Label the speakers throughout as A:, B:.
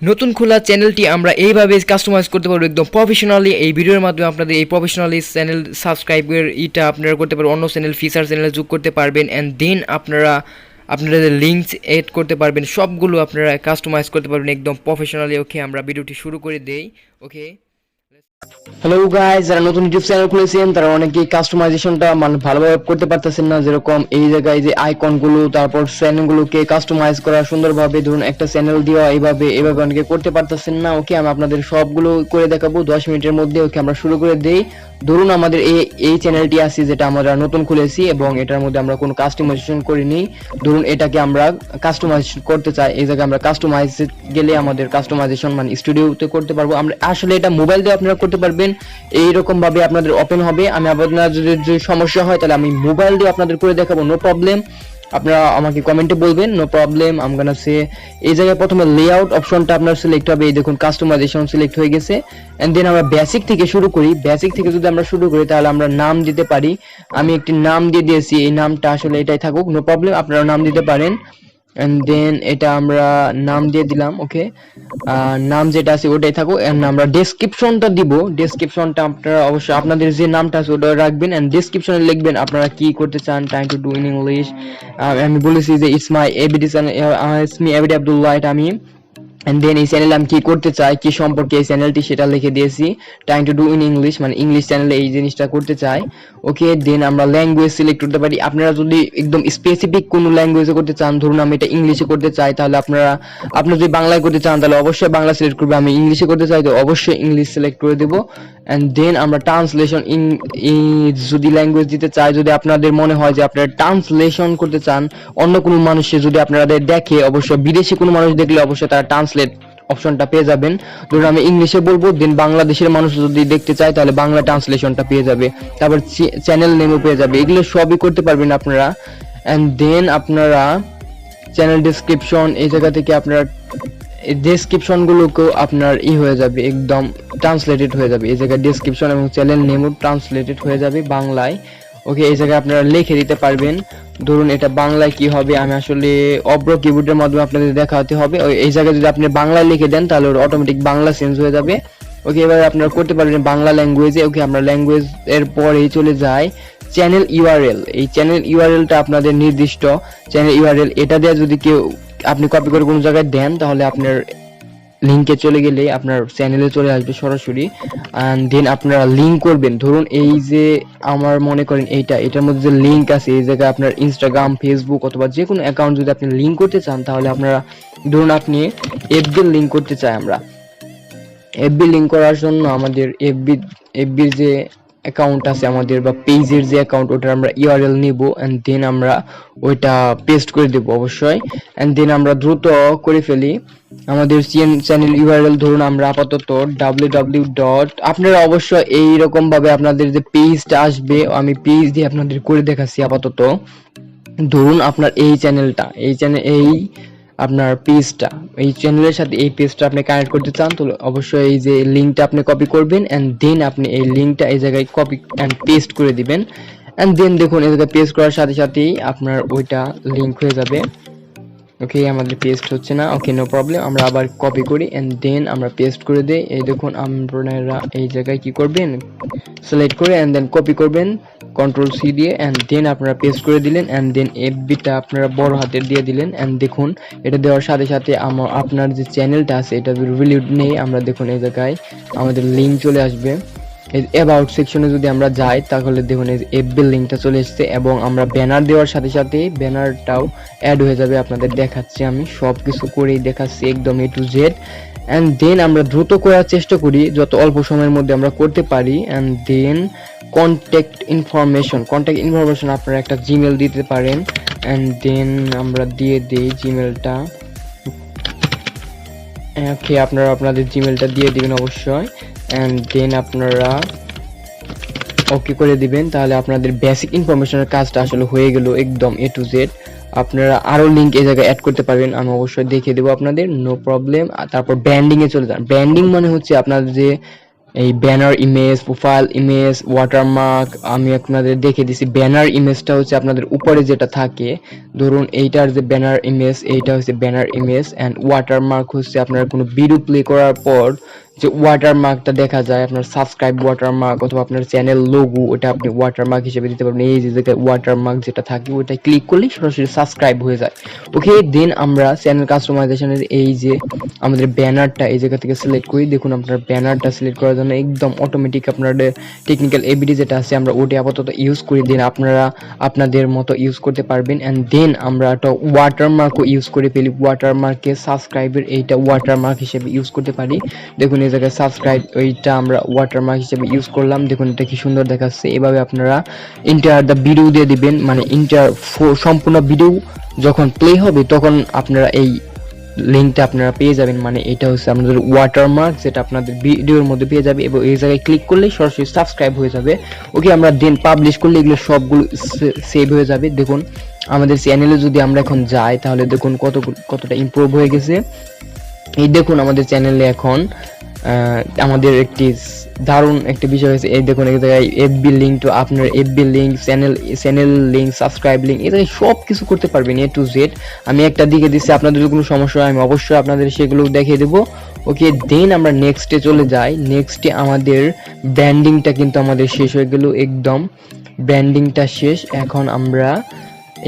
A: নতুন খোলা চ্যানেলটি আমরা এইভাবে কাস্টমাইজ করতে পারবো একদম প্রফেশনালি। এই ভিডিওর মাধ্যমে আপনাদের এই প্রফেশনালি চ্যানেল সাবস্ক্রাইবের আপনারা করতে পারবেন, অন্য চ্যানেল ফিচার চ্যানেলে যোগ করতে পারবেন, অ্যান্ড দেন আপনারা আপনাদের লিঙ্কস এড করতে পারবেন, সবগুলো আপনারা কাস্টমাইজ করতে পারবেন একদম প্রফেশনালি। ওকে, আমরা ভিডিওটি শুরু করে দেই। ওকে,
B: হ্যালো গাইস, যারা নতুন ইউটিউব চ্যানেল খুলেছেন তারা অনেকেই কাস্টমাইজেশনটা ভালোভাবে করতে পারতেছেন না। যেরকম এই জায়গায় যে আইকনগুলো, তারপর চ্যানেলগুলোকে কাস্টমাইজ করা সুন্দরভাবে, ধরুন একটা চ্যানেল দেওয়া এইভাবে অনেকে করতে পারতেছেন না। ওকে, আমি আপনাদের সবগুলো করে দেখাবো 10 মিনিটের মধ্যে। ওকে, আমরা শুরু করে দেই। ধরুন আমাদের এই চ্যানেলটি আছে যেটা আমরা নতুন খুলেছি এবং এটার মধ্যে আমরা কোনো কাস্টমাইজেশন করিনি। ধরুন এটাকে আমরা কাস্টমাইজেশন করতে চাই, এই জায়গায় আমরা কাস্টমাইজ গেলে আমাদের কাস্টমাইজেশন মানে স্টুডিওতে করতে পারবো আমরা। আসলে এটা মোবাইল দিয়ে আপনারা করতে পারবেন, এইরকম ভাবে আপনাদের ওপেন হবে। আমি আপনাদের যদি সমস্যা হয় তাহলে আমি মোবাইল দিয়ে আপনাদের করে দেখাবো, নো প্রবলেম। আপনারা আমাকে কমেন্টে বলবেন, no problem. I am gonna say এই জায়গায় প্রথমে লেআউট অপশনটা আপনার সিলেক্ট হবে। এই দেখুন কাস্টমাইজেশন সিলেক্ট হয়ে গেছে। এন্ড দেন আমরা বেসিক থেকে শুরু করি। বেসিক থেকে যদি আমরা শুরু করি তাহলে আমরা নাম দিতে পারি। আমি একটি নাম দিয়ে দিয়েছি, এই নামটা আসলে এটাই থাকুক, নো প্রবলেম, আপনারা নাম দিতে পারেন। এন্ড দেন এটা আমরা নাম দিয়ে দিলাম। ওকে, নাম যেটা আছে ওটাই থাকুক। এন্ড আমরা ডেসক্রিপশনটা দিব। ডেসক্রিপশনটা আপনারা অবশ্যই আপনাদের যে নামটা আছে ওটা রাখবেন এন্ড ডেসক্রিপশনে লিখবেন আপনারা কি করতে চান। Trying to do in English. আমি বলেছি যে it's my ABD it's me ABD Abdullah, এটা আমি। এন্ড দেন এই চ্যানেলে আমি কি করতে চাই, কি সম্পর্কে এই চ্যানেলটি, সেটা লিখে দিয়েছি। Trying to do in English মানে ইংলিশ চ্যানেলে এই জিনিসটা করতে চাই। ওকে, দেন আমরা ল্যাঙ্গুয়েজ সিলেক্ট করতে পারি। আপনারা যদি একদম স্পেসিফিক কোনো ল্যাঙ্গুয়েজে করতে চান, ধরুন আমি এটা ইংলিশে করতে চাই, তাহলে আপনারা যদি বাংলায় করতে চান তাহলে অবশ্যই বাংলা সিলেক্ট করবে। আমি ইংলিশে করতে চাই তো অবশ্যই ইংলিশ সিলেক্ট করে দেব। এন্ড দেন আমরা ট্রান্সলেশন যদি ল্যাঙ্গুয়েজ দিতে চাই, যদি আপনাদের মনে হয় যে আপনারা ট্রান্সলেশন করতে চান অন্য কোনো মানুষে যদি আপনাদের দেখে, অবশ্যই বিদেশি কোনো মানুষ দেখলে অবশ্যই তারা ট্রান্সলেট অপশনটা পেয়ে যাবেন। ধরুন আমি ইংলিশে বলবো, দেন বাংলাদেশের মানুষ যদি দেখতে চায় তাহলে বাংলা ট্রান্সলেশনটা পেয়ে যাবে, তারপর চ্যানেল নেমও পেয়ে যাবে। এগুলো সবই করতে পারবেন আপনারা। এন্ড দেন আপনারা চ্যানেল ডেসক্রিপশন, এই জায়গা থেকে আপনারা ডেসক্রিপশন গুলোকেও আপনার হয়ে যাবে, একদম ট্রান্সলেটেড হয়ে যাবে। এই জায়গায় ডেসক্রিপশন এবং চ্যানেল নেমও ট্রান্সলেটেড হয়ে যাবে বাংলায়। ওকে, এই জায়গায় আপনারা লিখে দিতে পারবেন। ধরুন এটা বাংলায় কি হবে, আমি আসলে অব্র কিবোর্ডের মাধ্যমে আপনাদের দেখাতে হবে। এই জায়গায় যদি আপনি বাংলায় লিখে দেন তাহলে অটোমেটিক বাংলা চেঞ্জ হয়ে যাবে। ওকে, এবার আপনারা করতে পারবেন বাংলা ল্যাঙ্গুয়েজে। ওকে, আমরা ল্যাঙ্গুয়েজ এর পরেই চলে যাই চ্যানেল ইউআরএল। এই চ্যানেল ইউআরএলটা আপনাদের নির্দিষ্ট চ্যানেল ইউআরএল, এটা দিয়ে যদি কেউ আপনি কপি করে কোনো জায়গায় দেন তাহলে আপনার লিংকে চলে গেলে আপনার চ্যানেলে চলে আসবে সরাসরি। এন্ড দেন আপনারা লিংক করবেন। ধরুন এই যে আমার মনে করেন এটার মধ্যে যে লিংক আছে, এই জায়গায় আপনার ইনস্টাগ্রাম, ফেসবুক অথবা যে কোনো অ্যাকাউন্ট যদি আপনি লিংক করতে চান তাহলে আপনারা ধরুন আপনি এফবি লিংক করতে চাই, আমরা এফবি লিংক করার জন্য আমাদের এফবির যে অ্যাকাউন্ট আছে আমাদের বা পেজের যে অ্যাকাউন্ট, ওটা আমরা ইউআরএল নিব এন্ড দেন আমরা ওইটা পেস্ট করে দেব অবশ্যই। এন্ড দেন আমরা দ্রুত করে ফেলি আমাদের চ্যানেল ইউআরএল। ধরুন আমরা আপাতত www. আপনারা অবশ্যই এইরকম ভাবে আপনাদের যে পেজটা আসবে, আমি পেজ দিয়ে আপনাদের করে দেখাচ্ছি আপাতত। ধরুন আপনার এই চ্যানেলটা, এই আপনার পেজটা, এই চ্যানেলের সাথে এই পেজটা আপনি কানেক্ট করতে চান তো অবশ্যই এই যে লিংকটা আপনি কপি করবেন এন্ড দেন আপনি এই লিংকটা এই জায়গায় কপি এন্ড পেস্ট করে দিবেন। এন্ড দেন দেখুন এই জায়গায় পেস্ট করার সাথে সাথেই আপনার ওইটা লিংক হয়ে যাবে। ওকে, আমাদের পেস্ট হচ্ছে না। ওকে, নো প্রবলেম, আমরা আবার কপি করি এন্ড দেন আমরা পেস্ট করে দেই। এই দেখুন আপনারা এই জায়গায় কি করবেন, সিলেক্ট করে এন্ড দেন কপি করবেন কন্ট্রোল সি দিয়ে এন্ড দেন আপনারা পেস্ট করে দিলেন এন্ড দেন এফবিটা আপনারা বড় হাতের দিয়ে দিলেন। এন্ড দেখুন এটা দেওয়ার সাথে সাথে আপনার যে চ্যানেলটা আছে এটা রিভিউ নেই, আমরা দেখুন এই জায়গায় আমাদের লিংক চলে আসবে। এই অ্যাবাউট সেকশনে যদি আমরা যাই তাহলে দেখুন এই এফবি লিংকটা চলে এসেছে এবং আমরা ব্যানার দেওয়ার সাথে সাথে ব্যানারটাও অ্যাড হয়ে যাবে। আপনাদের দেখাচ্ছি, আমি সবকিছু করেই দেখাচ্ছি একদম এ টু জেড। এন্ড দেন আমরা দ্রুত করার চেষ্টা করি, যত অল্প সময়ের মধ্যে আমরা করতে পারি। এন্ড দেন কন্ট্যাক্ট ইনফরমেশন আপনারা একটা জিমেল দিতে পারেন। এন্ড দেন আমরা দিয়ে দেই জিমেলটা। ওকে, আপনারা আপনাদের জিমেলটা দিয়ে দিবেন অবশ্যই এন্ড দেন আপনারা ওকে করে দিবেন। তাহলে আপনাদের বেসিক ইনফরমেশনের কাজটা আসলে হয়ে গেল একদম এ টু জেড। আপনারা আরো লিংক এই জায়গায় অ্যাড করতে পারবেন, আমি অবশ্যই দেখিয়ে দেবো আপনাদের, নো প্রবলেম। তারপর ব্র্যান্ডিং এ চলে যান। ব্র্যান্ডিং মানে হচ্ছে আপনাদের যে এই banner image, profile image, watermark আমি আপনাদের দেখে দিছি। ব্যানার ইমেজটা হচ্ছে আপনাদের উপরে যেটা থাকে, ধরুন এইটার যে ব্যানার ইমেজ, এইটা হচ্ছে ব্যানার ইমেজ। অ্যান্ড ওয়াটারমার্ক হচ্ছে আপনার কোনো ভিডিও প্লে করার পর যে ওয়াটারমার্কটা দেখা যায়, আপনার সাবস্ক্রাইব ওয়াটারমার্ক অথবা আপনার চ্যানেল লোগো, ওটা আপনি ওয়াটারমার্ক হিসেবে দিতে পারবেন। এই যে জায়গায় ওয়াটারমার্ক যেটা থাকে ওটা ক্লিক করলেই সরাসরি সাবস্ক্রাইব হয়ে যায়। ওকে, দেন আমরা চ্যানেল কাস্টমাইজেশনের এই যে আমাদের ব্যানারটা এই জায়গা থেকে সিলেক্ট করি। দেখুন আপনার ব্যানারটা সিলেক্ট করার জন্য একদম অটোমেটিক আপনাদের টেকনিক্যাল এবিডি যেটা আছে আমরা ওটা আপাতত ইউজ করি, দেন আপনারা আপনাদের মতো ইউজ করতে পারবেন। অ্যান্ড দেন আমরা একটা ওয়াটারমার্কও ইউজ করে ফেলি। ওয়াটারমার্কে সাবস্ক্রাইবের এইটা ওয়াটারমার্ক হিসেবে ইউজ করতে পারি। দেখুন এই জায়গায় সাবস্ক্রাইব এইটা আমরা ওয়াটারমার্ক হিসেবে ইউজ করলাম। দেখুন এটা কি সুন্দর দেখাচ্ছে। এভাবে আপনারা ইন্টার দ্য ভিডিও দিয়ে দিবেন, মানে ইন্টার সম্পূর্ণ ভিডিও যখন প্লে হবে তখন আপনারা এই লিঙ্কটা আপনারা পেয়ে যাবেন। মানে এটা হচ্ছে আপনাদের ওয়াটারমার্ক, যেটা আপনাদের ভিডিওর মধ্যে পেয়ে যাবে এবং এই জায়গায় ক্লিক করলেই সরাসরি সাবস্ক্রাইব হয়ে যাবে। ওকে, আমরা দেন পাবলিশ করলে এগুলো সবগুলো সেভ হয়ে যাবে। দেখুন আমাদের চ্যানেলে যদি আমরা এখন যাই তাহলে দেখুন কতটা ইমপ্রুভ হয়ে গেছে। এই দেখুন আমাদের চ্যানেলে এখন আমাদের একটি দারুণ একটা বিষয় হয়েছে। এই দেখুন এই জায়গায় এফবি লিঙ্ক টু আপনার FB link, channel link, subscribe link, এই জায়গায় সব কিছু করতে পারবেন এ টু জেড। আমি একটা দিকে দিচ্ছি, আপনাদের যদি কোনো সমস্যা হয় আমি অবশ্যই আপনাদের সেগুলো দেখিয়ে দেবো। ওকে, দেন আমরা নেক্সটে চলে যাই। নেক্সটে আমাদের ব্র্যান্ডিংটা কিন্তু আমাদের শেষ হয়ে গেল, একদম ব্র্যান্ডিংটা শেষ। এখন আমরা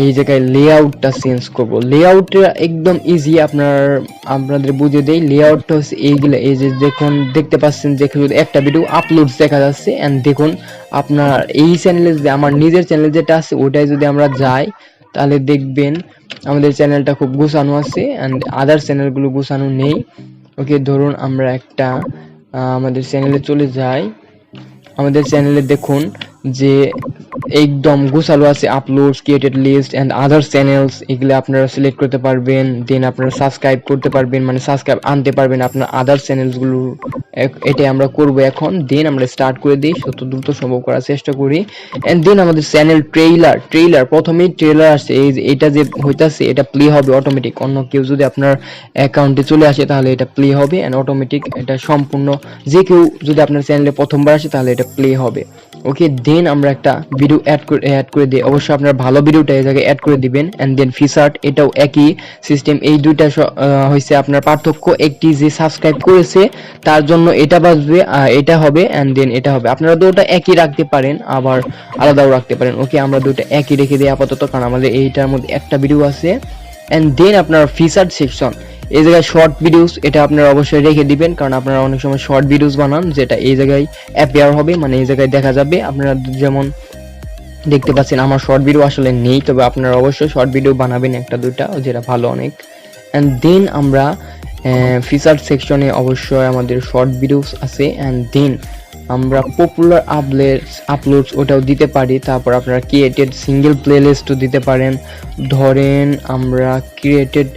B: এই জায়গায় লেআউটটা চেঞ্জ করব। লেআউটটা একদম ইজি, আপনাদের বুঝিয়ে দেই। লেআউটটা হচ্ছে এইগুলো, এই যে দেখুন দেখতে পাচ্ছেন যে একটা ভিডিও আপলোডস দেখা যাচ্ছে। এন্ড দেখুন আপনার এই চ্যানেলে যে আমার নিজের চ্যানেল যেটা আছে ওটাই যদি আমরা যাই তাহলে দেখবেন আমাদের চ্যানেলটা খুব গুছানো আছে এন্ড আদার চ্যানেলগুলো গুছানো নেই। ওকে, ধরুন আমরা একটা আমাদের চ্যানেলে চলে যাই। আমাদের চ্যানেলে দেখুন যে একদম গুছালো আছে, uploads, created list and other channels, এগুলো আপনারা সিলেক্ট করতে পারবেন। দেন আপনারা সাবস্ক্রাইব করতে পারবেন, মানে সাবস্ক্রাইব আনতে পারবেন আপনার আদার চ্যানেলসগুলো। এটাই আমরা করব এখন। দেন আমরা স্টার্ট করে দিই, যত দ্রুত সম্ভব করার চেষ্টা করি। এন্ড দেন আমাদের চ্যানেল ট্রেইলার প্রথমেই ট্রেলার আসছে। এই যে এটা যে হইতাছে এটা প্লে হবে অটোমেটিক। অন্য কেউ যদি আপনার অ্যাকাউন্টে চলে আসে তাহলে এটা প্লে হবে এন্ড অটোমেটিক। এটা সম্পূর্ণ যে কেউ যদি আপনার চ্যানেলে প্রথমবার আসে তাহলে এটা প্লে হবে। ওকে, দেন আমরা একটা ভিডিও অ্যাড করে দিই। অবশ্যই আপনার ভালো ভিডিওটা এই জায়গায় অ্যাড করে দিবেন। এন্ড দেন ফিচার্ড, এটাও একই সিস্টেম। এই দুইটা হইছে আপনার পার্থক্য। একটি যে সাবস্ক্রাইব করেছে তার জন্য এটা বাজবে, এটা হবে এন্ড দেন এটা হবে। আপনারা দুটো একই রাখতে পারেন, আবার আলাদাও রাখতে পারেন। ওকে, আমরা দুটো একই রেখে দিই আপাতত, কারণ আমাদের এইটার মধ্যে একটা ভিডিও আছে। এন্ড দেন আপনার ফিচার্ড সেকশন, এই জায়গায় শর্ট ভিডিওস, এটা আপনারা অবশ্যই রেখে দিবেন, কারণ আপনারা অনেক সময় শর্ট ভিডিওস বানান যেটা এই জায়গায় অ্যাপিয়ার হবে, মানে এই জায়গায় দেখা যাবে। আপনারা যেমন দেখতে পাচ্ছেন আমার শর্ট ভিডিও আসলে নেই, তবে আপনারা অবশ্যই শর্ট ভিডিও বানাবেন একটা দুইটা, যেটা ভালো অনেক। এন্ড দেন আমরা ফিচার সেকশনে অবশ্যই আমাদের শর্ট ভিডিওস আছে। এন্ড দেন আমরা পপুলার আপলোডস ওটাও দিতে পারি। তারপর আপনারা ক্রিয়েটেড সিঙ্গেল প্লেলিস্টও দিতে পারেন। ধরেন আমরা ক্রিয়েটেড,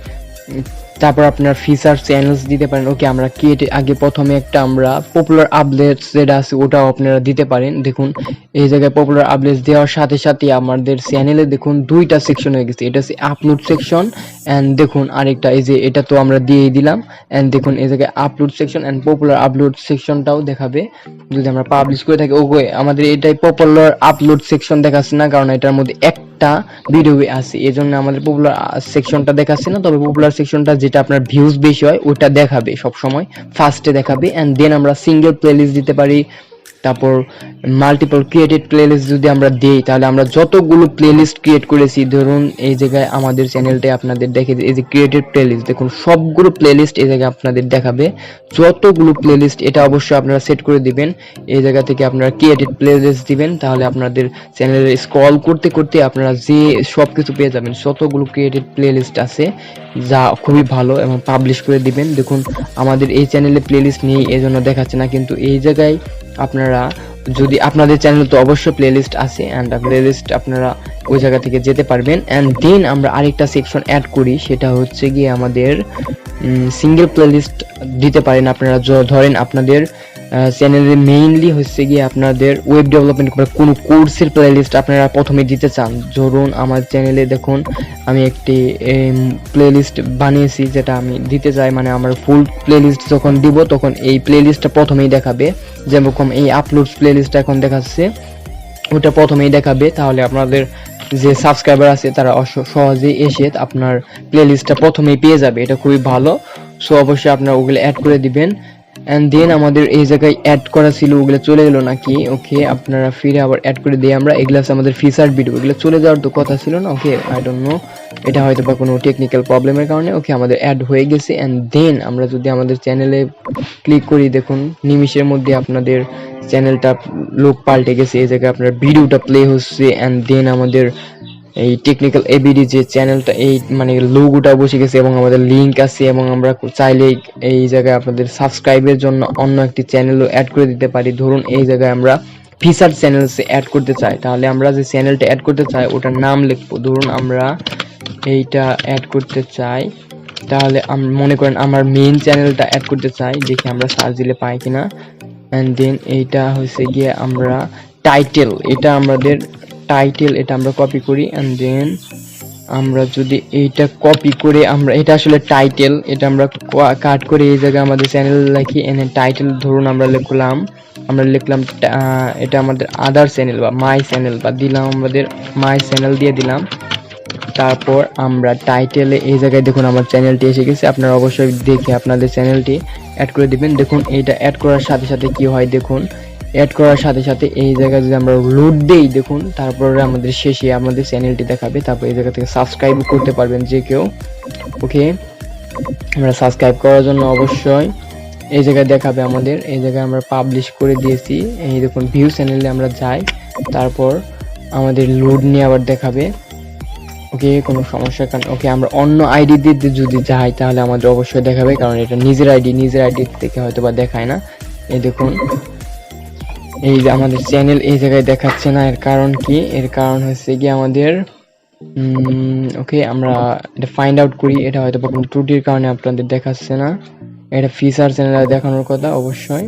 B: তারপর আপনার ফিচার চ্যানেলস দিতে পারেন। ওকে, আমরা ক্রিয়েটেড আগে প্রথমে একটা আমরা পপুলার আপডেটস যেটা আছে ওটাও আপনারা দিতে পারেন। দেখুন এই জায়গায় পপুলার আপডেটস দেওয়ার সাথে সাথে আমাদের চ্যানেলে দেখুন দুইটা সেকশন হয়ে গেছে। এটা হচ্ছে আপলোড সেকশন এন্ড দেখুন আরেকটা, এই যে এটা তো আমরা দিয়েই দিলাম। এন্ড দেখুন এই জায়গায় upload section and popular upload সেকশনটাও দেখাবে যদি আমরা পাবলিশ করে থাকি। ওকে, আমাদের এটাই পপুলার আপলোড সেকশন দেখাচ্ছে না, কারণ এটার মধ্যে একটা ভিডিও আছে, এজন্য আমাদের পপুলার সেকশনটা দেখাচ্ছে না। তবে পপুলার সেকশনটা যেটা আপনার ভিউজ বেশি হয় ওটা দেখাবে, সব সময় ফার্স্টে দেখাবে। এন্ড দেন আমরা সিঙ্গেল প্লেলিস্ট দিতে পারি। তারপর মাল্টিপল ক্রিয়েটেড প্লেলিস্ট যদি আমরা দেই তাহলে আমরা যতগুলো প্লেলিস্ট ক্রিয়েট করেছি, ধরুন এই জায়গায় আমাদের চ্যানেলটাই আপনাদের দেখে, এই যে ক্রিয়েটেড প্লেলিস্ট দেখুন সবগুলো প্লেলিস্ট এই জায়গায় আপনাদের দেখাবে, যতগুলো প্লেলিস্ট। এটা অবশ্যই আপনারা সেট করে দিবেন। এই জায়গা থেকে আপনারা ক্রিয়েটেড প্লেলিস্ট দিবেন, তাহলে আপনাদের চ্যানেলে স্ক্রল করতে করতে আপনারা যে সবকিছু পেয়ে যাবেন, যতগুলো ক্রিয়েটেড প্লেলিস্ট আছে, যা খুবই ভালো। এবং পাবলিশ করে দিবেন। দেখুন আমাদের এই চ্যানেলে প্লেলিস্ট নেই এজন্য দেখাচ্ছে না, কিন্তু এই জায়গায় আপনারা যদি আপনাদের চ্যানেলে তো অবশ্যই প্লেলিস্ট আছে এন্ড প্লেলিস্ট আপনারা ওই জায়গা থেকে যেতে পারবেন। এন্ড দেন আমরা আরেকটা সেকশন অ্যাড করি, সেটা হচ্ছে গিয়ে আমাদের সিঙ্গেল প্লেলিস্ট দিতে পারেন আপনারা। ধরেন আপনাদের চ্যানেলে মেইনলি হচ্ছে গিয়ে আপনাদের ওয়েব ডেভেলপমেন্ট করার কোনো কোর্সের প্লেলিস্ট আপনারা প্রথমে দিতে চান। ধরুন আমার চ্যানেলে দেখুন আমি একটি প্লেলিস্ট বানিয়েছি যেটা আমি দিতে চাই, মানে আমার ফুল প্লেলিস্ট যখন দিব তখন এই প্লেলিস্টটা প্রথমেই দেখাবে। যেরকম এই আপলোডস প্লেলিস্টটা এখন দেখাচ্ছে, ওটা প্রথমেই দেখাবে। তাহলে আপনাদের যে সাবস্ক্রাইবার আছে তারা সহজেই এসে আপনার প্লেলিস্টটা প্রথমেই পেয়ে যাবে, এটা খুবই ভালো। সো অবশ্যই আপনারা ওগুলো অ্যাড করে দিবেন। অ্যান্ড দেন আমাদের এই জায়গায় অ্যাড করা ছিল, ওগুলো চলে গেল নাকি? ওকে, আপনারা ফিরে আবার অ্যাড করে দিই আমরা। এগুলো আছে আমাদের ফিচার ভিডিও, এগুলো চলে যাওয়ার তো কথা ছিল না। ওকে, আই ডোন্ট নো, এটা হয়তো বা কোনো টেকনিক্যাল প্রবলেমের কারণে। ওকে, আমাদের অ্যাড হয়ে গেছে। অ্যান্ড দেন আমরা যদি আমাদের চ্যানেলে ক্লিক করি, দেখুন নিমিষের মধ্যে আপনাদের চ্যানেলটা লোক পাল্টে গেছে। এই জায়গায় আপনার ভিডিওটা প্লে হচ্ছে। অ্যান্ড দেন আমাদের এই টেকনিক্যাল এবিডি যে চ্যানেলটা, এই মানে লোগোটা বসে গেছে এবং আমাদের লিংক আছে, এবং আমরা চাইলে এই জায়গায় আপনাদের সাবস্ক্রাইবের জন্য অন্য একটি চ্যানেলও অ্যাড করে দিতে পারি। ধরুন এই জায়গায় আমরা ফিচার চ্যানেলসে অ্যাড করতে চাই, তাহলে আমরা যে চ্যানেলটা অ্যাড করতে চাই ওটার নাম লিখবো। ধরুন আমরা এইটা অ্যাড করতে চাই, তাহলে মনে করেন আমার মেইন চ্যানেলটা অ্যাড করতে চাই, দেখি আমরা সার্চ দিলে পাই কিনা। অ্যান্ড দেন এইটা হচ্ছে গিয়ে আমরা টাইটেল, এটা আমাদের টাইটেল, এটা আমরা কপি করি। অ্যান্ড দেন আমরা যদি এইটা কপি করে আমরা, এটা আসলে টাইটেল, এটা আমরা কাট করে এই জায়গায় আমাদের চ্যানেল লিখি। এনে টাইটেল ধরুন আমরা লিখলাম এটা আমাদের আদার চ্যানেল বা মাই চ্যানেল, বা দিলাম আমাদের মাই চ্যানেল দিয়ে দিলাম। তারপর আমরা টাইটেলে এই জায়গায় দেখুন আমার চ্যানেলটি এসে গেছে। আপনারা অবশ্যই দেখে আপনাদের চ্যানেলটি অ্যাড করে দিবেন। দেখুন এইটা অ্যাড করার সাথে সাথে কি হয়, দেখুন অ্যাড করার সাথে সাথে এই জায়গায় যদি আমরা লোড দেই, দেখুন তারপরে আমাদের শেষে আমাদের চ্যানেলটি দেখাবে। তারপর এই জায়গা থেকে সাবস্ক্রাইব করতে পারবেন যে কেউ। ওকে, আমরা সাবস্ক্রাইব করার জন্য অবশ্যই এই জায়গায় দেখাবে আমাদের, এই জায়গায় আমরা পাবলিশ করে দিয়েছি। এই দেখুন ভিউ চ্যানেলে আমরা যাই, তারপর আমাদের লোড নিয়ে আবার দেখাবে। ওকে, কোনো সমস্যা কারণ ওকে আমরা অন্য আইডি দিয়ে যদি যাই তাহলে আমাদের অবশ্যই দেখাবে, কারণ এটা নিজের আইডি থেকে হয়তো বা দেখায় না। এই দেখুন এই যে আমাদের চ্যানেল এই জায়গায় দেখাচ্ছে না, এর কারণ কি? এর কারণ হচ্ছে কি আমাদের ওকে, আমরা এটা ফাইন্ড আউট করি। এটা হয়তো বা কোনো ত্রুটির কারণে আপনাদের দেখাচ্ছে না, এটা ফিচার চ্যানেলে দেখানোর কথা অবশ্যই।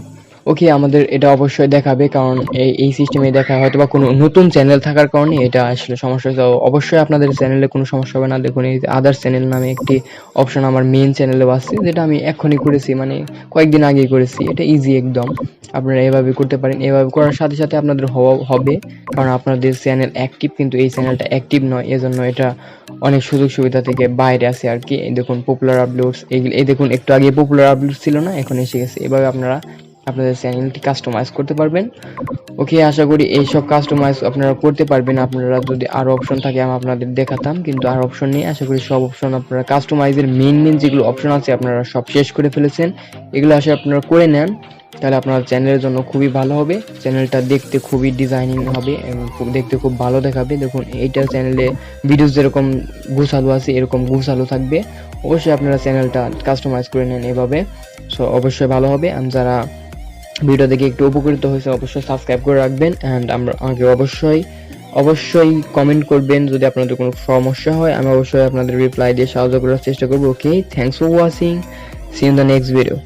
B: ওকে, আমাদের এটা অবশ্যই দেখাবে, কারণ এই সিস্টেমে দেখা হয়তো বা কোনো নতুন চ্যানেল থাকার কারণে এটা আসলে সমস্যা হয়েছে। অবশ্যই আপনাদের চ্যানেলে কোনো সমস্যা হবে না। দেখুন এই আদার চ্যানেল নামে একটি অপশন আমার মেইন চ্যানেলেও আছে, যেটা আমি এখনই করেছি, মানে কয়েকদিন আগেই করেছি। এটা ইজি একদম, আপনারা এভাবে করতে পারেন। এভাবে করার সাথে সাথে আপনাদের হবে, কারণ আপনাদের চ্যানেল অ্যাক্টিভ, কিন্তু এই চ্যানেলটা অ্যাক্টিভ নয়, এজন্য এটা অনেক সুযোগ সুবিধা থেকে বাইরে আছে আর কি। দেখুন পপুলার আপলোডস, এই দেখুন একটু আগে পপুলার আপলোড ছিল না, এখন এসে গেছে। এভাবে আপনারা আপনাদের চ্যানেলটি কাস্টমাইজ করতে পারবেন। ওকে, আশা করি এইসব কাস্টমাইজ আপনারা করতে পারবেন। আপনারা যদি আরো অপশন থাকে আমি আপনাদের দেখাতাম, কিন্তু আর অপশন নেই। আশা করি সব অপশন আপনারা কাস্টমাইজের মেইন যেগুলো অপশন আছে আপনারা সব শেষ করে ফেলেছেন। এগুলো আসলে আপনারা করে নেন, তাহলে আপনার চ্যানেলের জন্য খুবই ভালো হবে। চ্যানেলটা দেখতে খুবই ডিজাইনিং হবে এবং দেখতে খুব ভালো দেখাবে। দেখুন এইটা চ্যানেলে ভিডিও যেরকম গুছালো আছে এরকম গুছালো থাকবে। অবশ্যই আপনারা চ্যানেলটা কাস্টমাইজ করে নেন এভাবে, সো অবশ্যই ভালো হবে। আমি যারা ভিডিও দেখে একটু উপকৃত হয়েছে অবশ্যই সাবস্ক্রাইব করে রাখবেন। অ্যান্ড আমাকে অবশ্যই কমেন্ট করবেন যদি আপনাদের কোনো সমস্যা হয়, আমি অবশ্যই আপনাদের রিপ্লাই দিয়ে সাহায্য করার চেষ্টা করবো। Okay, thanks for watching, see in the next video.